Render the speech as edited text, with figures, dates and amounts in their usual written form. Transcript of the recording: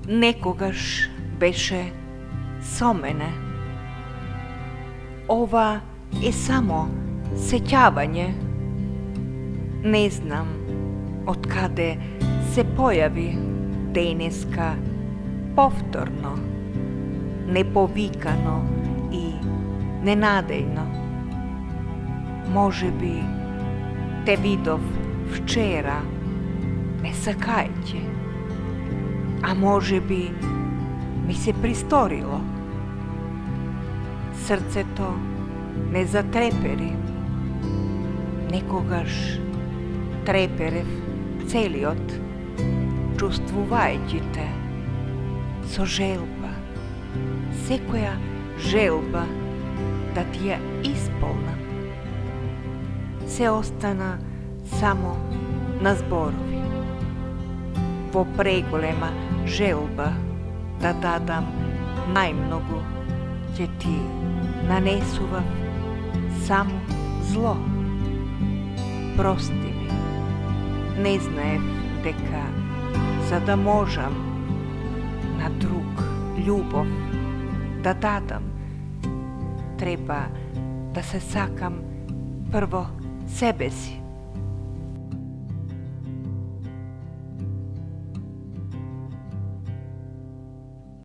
Некогаш беше со мене. Ова е само сеќавање. Не знам од каде се појави денеска повторно, неповикано и ненадејно. Може би те видов вчера, не сакајќи, а може би ми се присторило. Срцето не затрепери, некогаш треперев целиот, чувствувајќи те со желба, секоја желба да ти ја исполнам. Се остана само на зборови. Во преголема желба да дадам најмногу, ќе ти нанесував само зло. Прости ми, не знаев дека за да можам на друг љубов да дадам, треба да се сакам прво себе си.